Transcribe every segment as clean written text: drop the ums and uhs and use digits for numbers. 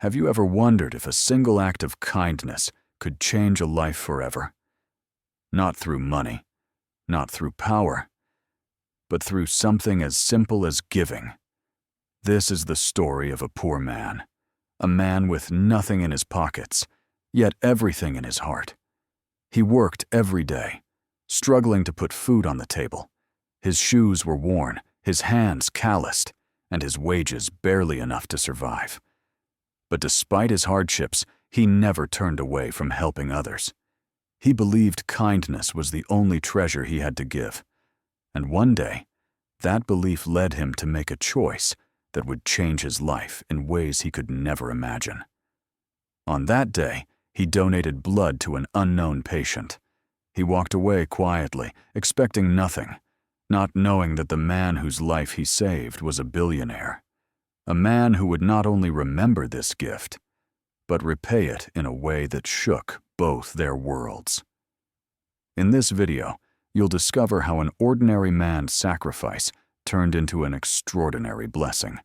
Have you ever wondered if a single act of kindness could change a life forever? Not through money, not through power, but through something as simple as giving. This is the story of a poor man, a man with nothing in his pockets, yet everything in his heart. He worked every day, struggling to put food on the table. His shoes were worn, his hands calloused, and his wages barely enough to survive. But despite his hardships, he never turned away from helping others. He believed kindness was the only treasure he had to give. And one day, that belief led him to make a choice that would change his life in ways he could never imagine. On that day, he donated blood to an unknown patient. He walked away quietly, expecting nothing, not knowing that the man whose life he saved was a billionaire. A man who would not only remember this gift, but repay it in a way that shook both their worlds. In this video, you'll discover how an ordinary man's sacrifice turned into an extraordinary blessing.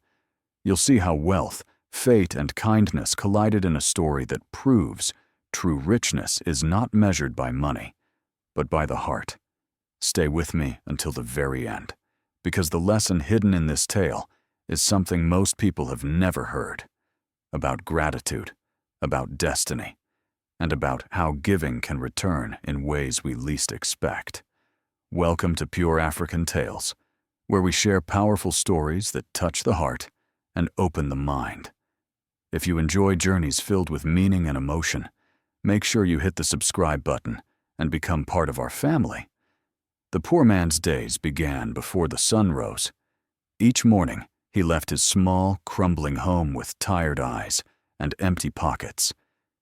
You'll see how wealth, fate, and kindness collided in a story that proves true richness is not measured by money, but by the heart. Stay with me until the very end, because the lesson hidden in this tale is something most people have never heard, about gratitude, about destiny, and about how giving can return in ways we least expect. Welcome to Pure African Tales, where we share powerful stories that touch the heart and open the mind. If you enjoy journeys filled with meaning and emotion, make sure you hit the subscribe button and become part of our family. The poor man's days began before the sun rose. Each morning, he left his small, crumbling home with tired eyes and empty pockets,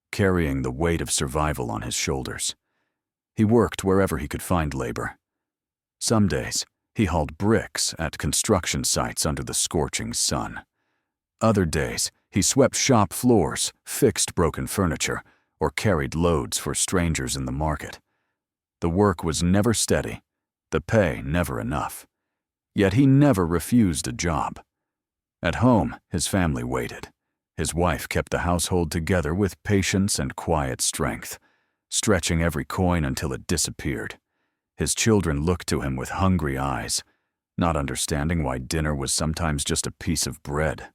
carrying the weight of survival on his shoulders. He worked wherever he could find labor. Some days, he hauled bricks at construction sites under the scorching sun. Other days, he swept shop floors, fixed broken furniture, or carried loads for strangers in the market. The work was never steady, the pay never enough. Yet he never refused a job. At home, his family waited. His wife kept the household together with patience and quiet strength, stretching every coin until it disappeared. His children looked to him with hungry eyes, not understanding why dinner was sometimes just a piece of bread.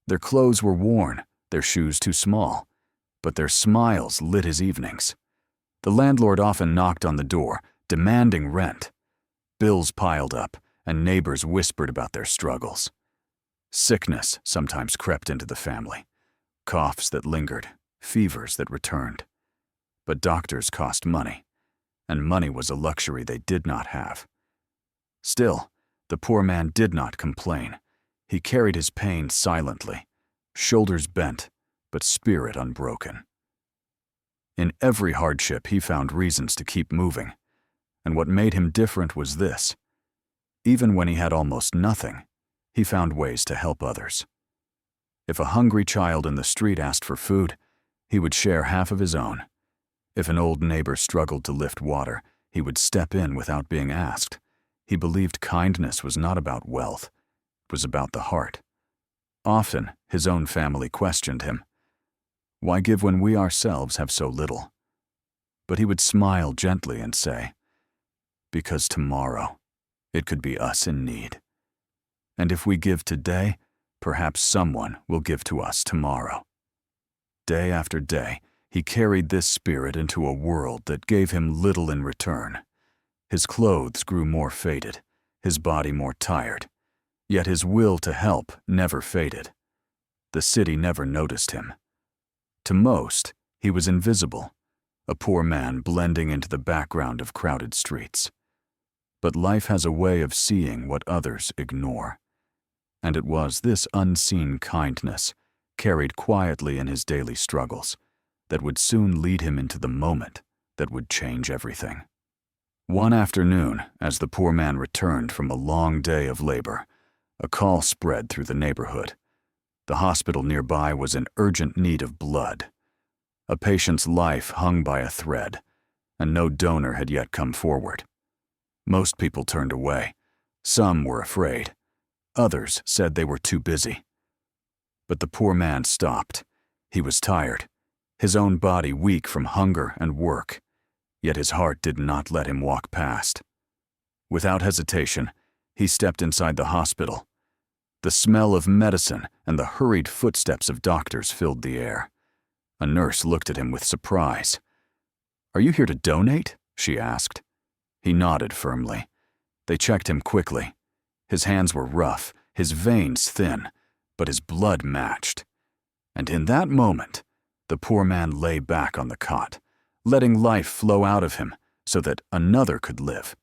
Their clothes were worn, their shoes too small, but their smiles lit his evenings. The landlord often knocked on the door, demanding rent. Bills piled up, and neighbors whispered about their struggles. Sickness sometimes crept into the family, coughs that lingered, fevers that returned. But doctors cost money, and money was a luxury they did not have. Still, the poor man did not complain. He carried his pain silently, shoulders bent, but spirit unbroken. In every hardship, he found reasons to keep moving, and what made him different was this: even when he had almost nothing, he found ways to help others. If a hungry child in the street asked for food, he would share half of his own. If an old neighbor struggled to lift water, he would step in without being asked. He believed kindness was not about wealth, it was about the heart. Often, his own family questioned him. Why give when we ourselves have so little? But he would smile gently and say, because tomorrow, it could be us in need. And if we give today, perhaps someone will give to us tomorrow. Day after day, he carried this spirit into a world that gave him little in return. His clothes grew more faded, his body more tired, yet his will to help never faded. The city never noticed him. To most, he was invisible, a poor man blending into the background of crowded streets. But life has a way of seeing what others ignore. And it was this unseen kindness, carried quietly in his daily struggles, that would soon lead him into the moment that would change everything. One afternoon, as the poor man returned from a long day of labor, a call spread through the neighborhood. The hospital nearby was in urgent need of blood. A patient's life hung by a thread, and no donor had yet come forward. Most people turned away. Some were afraid. Others said they were too busy. But the poor man stopped. He was tired, his own body weak from hunger and work, yet his heart did not let him walk past. Without hesitation, he stepped inside the hospital. The smell of medicine and the hurried footsteps of doctors filled the air. A nurse looked at him with surprise. "Are you here to donate?" she asked. He nodded firmly. They checked him quickly. His hands were rough, his veins thin, but his blood matched. And in that moment, the poor man lay back on the cot, letting life flow out of him so that another could live.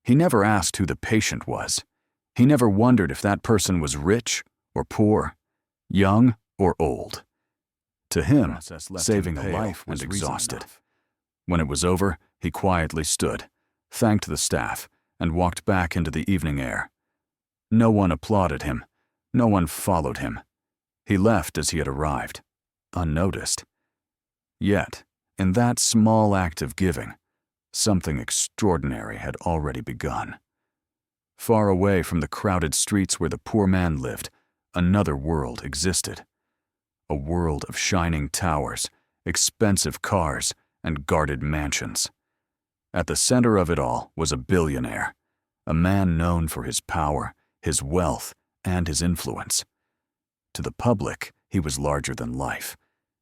He never asked who the patient was. He never wondered if that person was rich or poor, young or old. To him, saving a life was exhausted. When it was over, he quietly stood, thanked the staff, and walked back into the evening air. No one applauded him. No one followed him. He left as he had arrived, unnoticed. Yet, in that small act of giving, something extraordinary had already begun. Far away from the crowded streets where the poor man lived, another world existed. A world of shining towers, expensive cars, and guarded mansions. At the center of it all was a billionaire, a man known for his power, his wealth, and his influence. To the public, he was larger than life.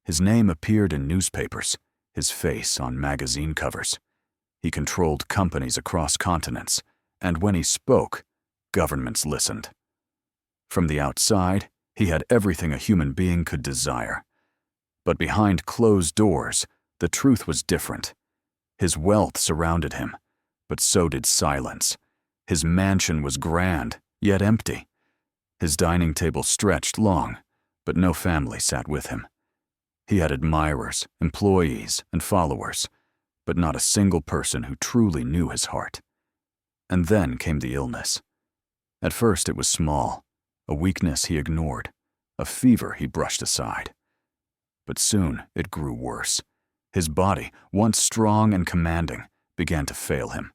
His name appeared in newspapers, his face on magazine covers. He controlled companies across continents, and when he spoke, governments listened. From the outside, he had everything a human being could desire. But behind closed doors, the truth was different. His wealth surrounded him, but so did silence. His mansion was grand, yet empty. His dining table stretched long, but no family sat with him. He had admirers, employees, and followers, but not a single person who truly knew his heart. And then came the illness. At first it was small, a weakness he ignored, a fever he brushed aside. But soon it grew worse. His body, once strong and commanding, began to fail him.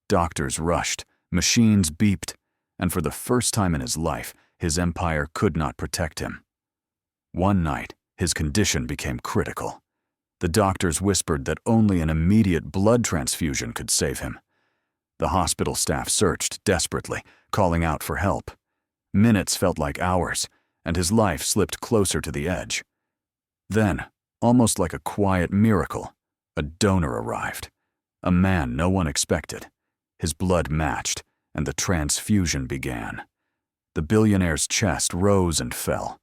Doctors rushed, machines beeped, and for the first time in his life, his empire could not protect him. One night, his condition became critical. The doctors whispered that only an immediate blood transfusion could save him. The hospital staff searched desperately, calling out for help. Minutes felt like hours, and his life slipped closer to the edge. Then, almost like a quiet miracle, a donor arrived. A man no one expected. His blood matched, and the transfusion began. The billionaire's chest rose and fell.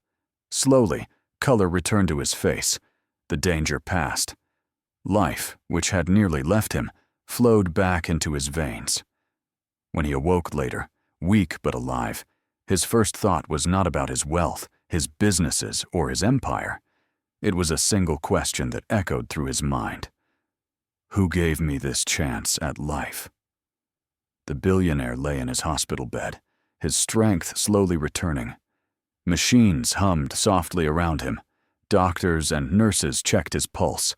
Slowly, color returned to his face. The danger passed. Life, which had nearly left him, flowed back into his veins. When he awoke later, weak but alive, his first thought was not about his wealth, his businesses, or his empire. It was a single question that echoed through his mind. Who gave me this chance at life? The billionaire lay in his hospital bed, his strength slowly returning. Machines hummed softly around him. Doctors and nurses checked his pulse,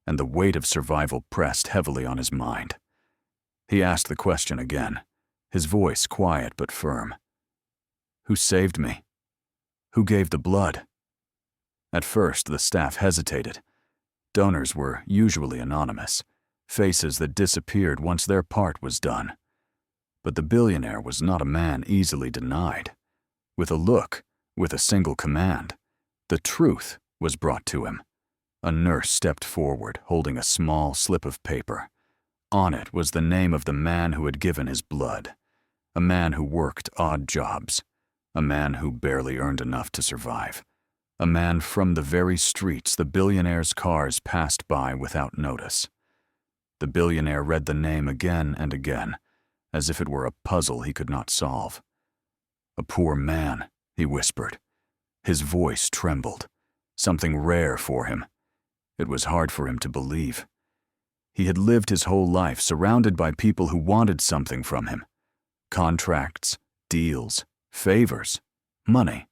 and the weight of survival pressed heavily on his mind. He asked the question again, his voice quiet but firm. Who saved me? Who gave the blood? At first, the staff hesitated. Donors were usually anonymous, faces that disappeared once their part was done. But the billionaire was not a man easily denied. With a look, with a single command, the truth was brought to him. A nurse stepped forward, holding a small slip of paper. On it was the name of the man who had given his blood, a man who worked odd jobs, a man who barely earned enough to survive, a man from the very streets the billionaire's cars passed by without notice. The billionaire read the name again and again, as if it were a puzzle he could not solve. A poor man, he whispered. His voice trembled, something rare for him. It was hard for him to believe. He had lived his whole life surrounded by people who wanted something from him. Contracts, deals, favors, money.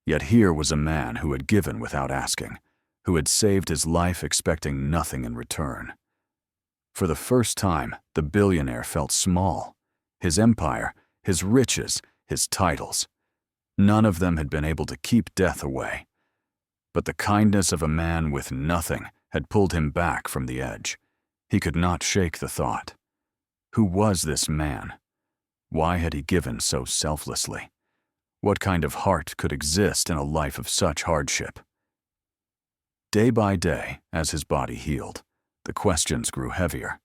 Yet here was a man who had given without asking, who had saved his life expecting nothing in return. For the first time, the billionaire felt small. His empire, his riches, his titles. None of them had been able to keep death away. But the kindness of a man with nothing had pulled him back from the edge. He could not shake the thought. Who was this man? Why had he given so selflessly? What kind of heart could exist in a life of such hardship? Day by day, as his body healed, the questions grew heavier.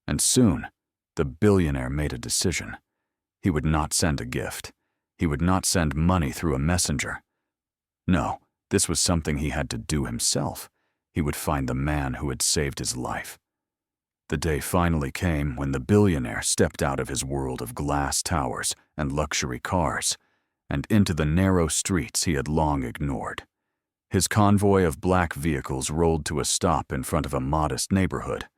And soon, the billionaire made a decision. He would not send a gift. He would not send money through a messenger. No, this was something he had to do himself. He would find the man who had saved his life. The day finally came when the billionaire stepped out of his world of glass towers and luxury cars and into the narrow streets he had long ignored. His convoy of black vehicles rolled to a stop in front of a modest neighborhood,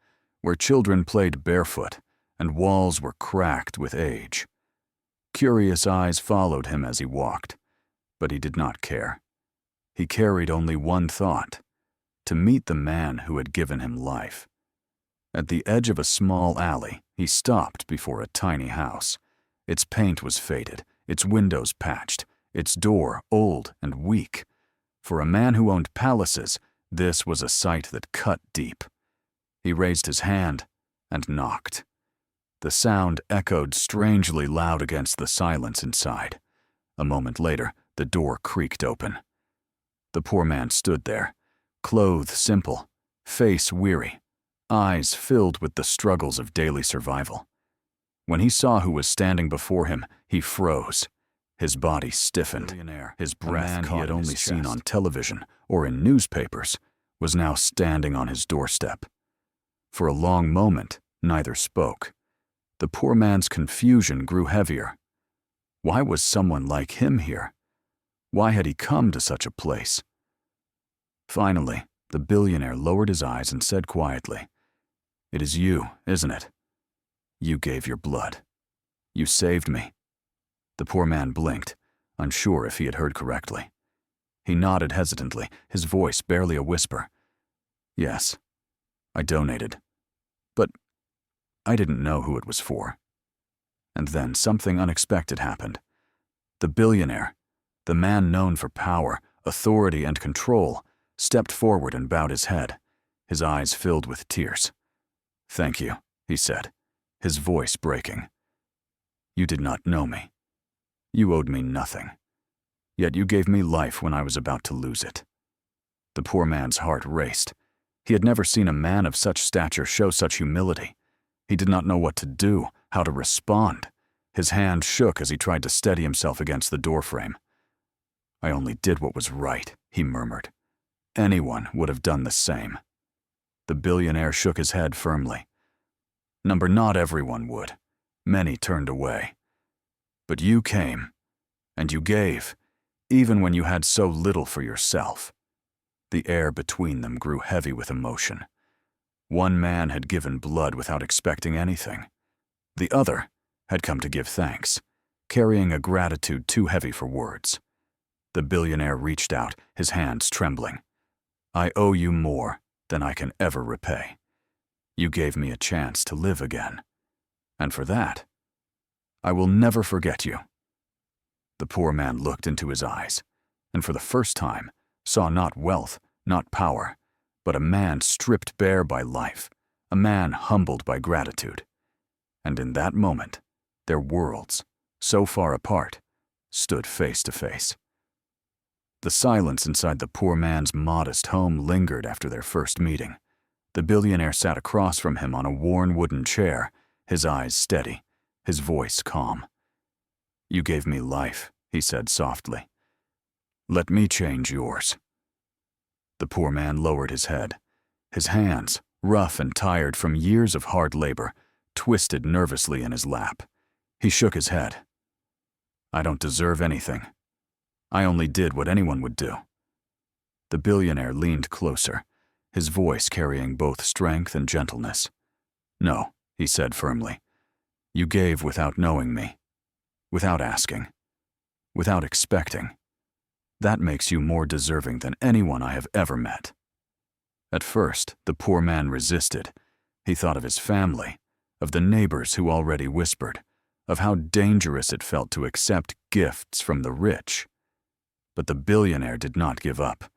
where children played barefoot and walls were cracked with age. Curious eyes followed him as he walked, but he did not care. He carried only one thought: to meet the man who had given him life. At the edge of a small alley, he stopped before a tiny house. Its paint was faded, its windows patched, its door old and weak. For a man who owned palaces, this was a sight that cut deep. He raised his hand and knocked. The sound echoed strangely loud against the silence inside. A moment later, the door creaked open. The poor man stood there, clothes simple, face weary, eyes filled with the struggles of daily survival. When he saw who was standing before him, he froze. His body stiffened. His breath, he had only seen on television or in newspapers, was now standing on his doorstep. For a long moment, neither spoke. The poor man's confusion grew heavier. Why was someone like him here? Why had he come to such a place? Finally, the billionaire lowered his eyes and said quietly, "It is you, isn't it? You gave your blood. You saved me." The poor man blinked, unsure if he had heard correctly. He nodded hesitantly, his voice barely a whisper. "Yes, I donated. But I didn't know who it was for." And then something unexpected happened. The billionaire, the man known for power, authority, and control, stepped forward and bowed his head, his eyes filled with tears. "Thank you," he said, his voice breaking. "You did not know me. You owed me nothing. Yet you gave me life when I was about to lose it." The poor man's heart raced. He had never seen a man of such stature show such humility. He did not know what to do, how to respond. His hand shook as he tried to steady himself against the doorframe. "I only did what was right," he murmured. "Anyone would have done the same." The billionaire shook his head firmly. Not everyone would. Many turned away. But you came, and you gave, even when you had so little for yourself. The air between them grew heavy with emotion. One man had given blood without expecting anything. The other had come to give thanks, carrying a gratitude too heavy for words. The billionaire reached out, his hands trembling. "I owe you more than I can ever repay. You gave me a chance to live again. And for that, I will never forget you." The poor man looked into his eyes, and for the first time saw not wealth, not power, but a man stripped bare by life, a man humbled by gratitude. And in that moment, their worlds, so far apart, stood face to face. The silence inside the poor man's modest home lingered after their first meeting. The billionaire sat across from him on a worn wooden chair, his eyes steady, his voice calm. "You gave me life," he said softly. "Let me change yours." The poor man lowered his head. His hands, rough and tired from years of hard labor, twisted nervously in his lap. He shook his head. "I don't deserve anything. I only did what anyone would do." The billionaire leaned closer, his voice carrying both strength and gentleness. "No," he said firmly. "You gave without knowing me, without asking, without expecting. That makes you more deserving than anyone I have ever met." At first, the poor man resisted. He thought of his family, of the neighbors who already whispered, of how dangerous it felt to accept gifts from the rich. But the billionaire did not give up.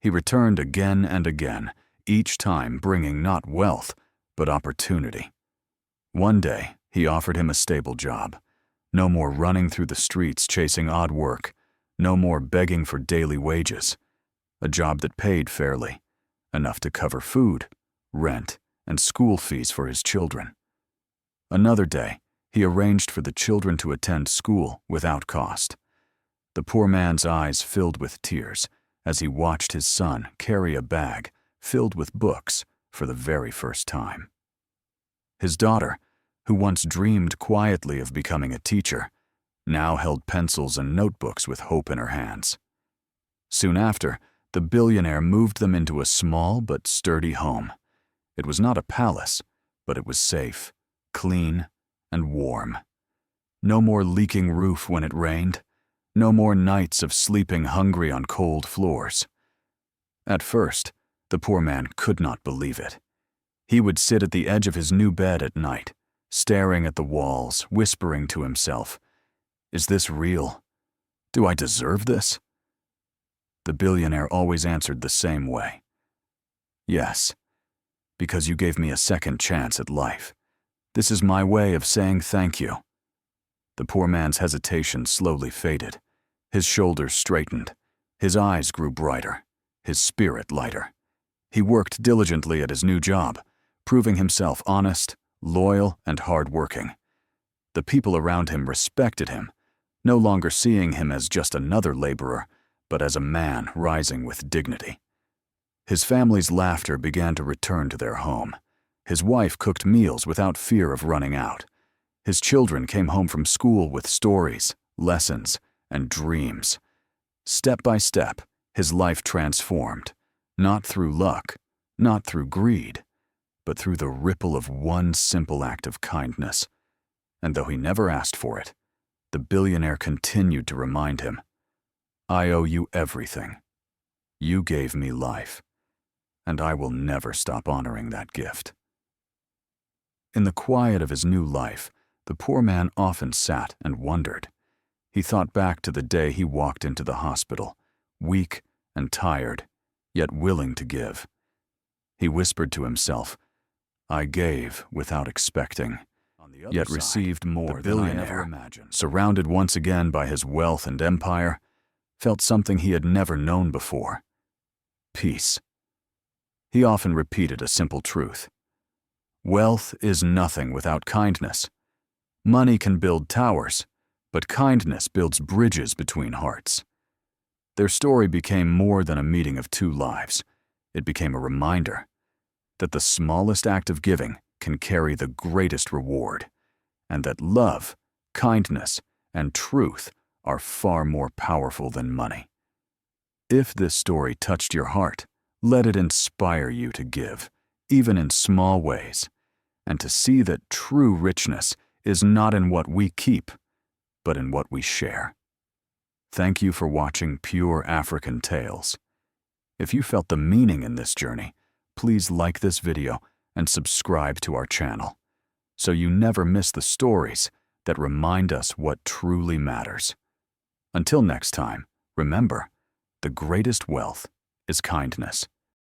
He returned again and again, each time bringing not wealth, but opportunity. One day, he offered him a stable job. No more running through the streets chasing odd work. No more begging for daily wages. A job that paid fairly, enough to cover food, rent, and school fees for his children. Another day, he arranged for the children to attend school without cost. The poor man's eyes filled with tears as he watched his son carry a bag filled with books for the very first time. His daughter, who once dreamed quietly of becoming a teacher, now held pencils and notebooks with hope in her hands. Soon after, the billionaire moved them into a small but sturdy home. It was not a palace, but it was safe, clean, and warm. No more leaking roof when it rained. No more nights of sleeping hungry on cold floors. At first, the poor man could not believe it. He would sit at the edge of his new bed at night, staring at the walls, whispering to himself, "Is this real? Do I deserve this?" The billionaire always answered the same way. "Yes, because you gave me a second chance at life. This is my way of saying thank you." The poor man's hesitation slowly faded. His shoulders straightened. His eyes grew brighter, his spirit lighter. He worked diligently at his new job, proving himself honest, loyal, and hard-working. The people around him respected him, no longer seeing him as just another laborer, but as a man rising with dignity. His family's laughter began to return to their home. His wife cooked meals without fear of running out. His children came home from school with stories, lessons, and dreams. Step by step, his life transformed, not through luck, not through greed, but through the ripple of one simple act of kindness. And though he never asked for it, the billionaire continued to remind him, "I owe you everything. You gave me life, and I will never stop honoring that gift." In the quiet of his new life, the poor man often sat and wondered. He thought back to the day he walked into the hospital, weak and tired, yet willing to give. He whispered to himself, "I gave without expecting, yet received more than I ever imagined." Surrounded once again by his wealth and empire, felt something he had never known before: peace. He often repeated a simple truth: wealth is nothing without kindness. Money can build towers, but kindness builds bridges between hearts. Their story became more than a meeting of two lives. It became a reminder that the smallest act of giving can carry the greatest reward, and that love, kindness, and truth are far more powerful than money. If this story touched your heart, let it inspire you to give, even in small ways, and to see that true richness is not in what we keep, but in what we share. Thank you for watching Pure African Tales. If you felt the meaning in this journey, please like this video and subscribe to our channel, so you never miss the stories that remind us what truly matters. Until next time, remember, the greatest wealth is kindness.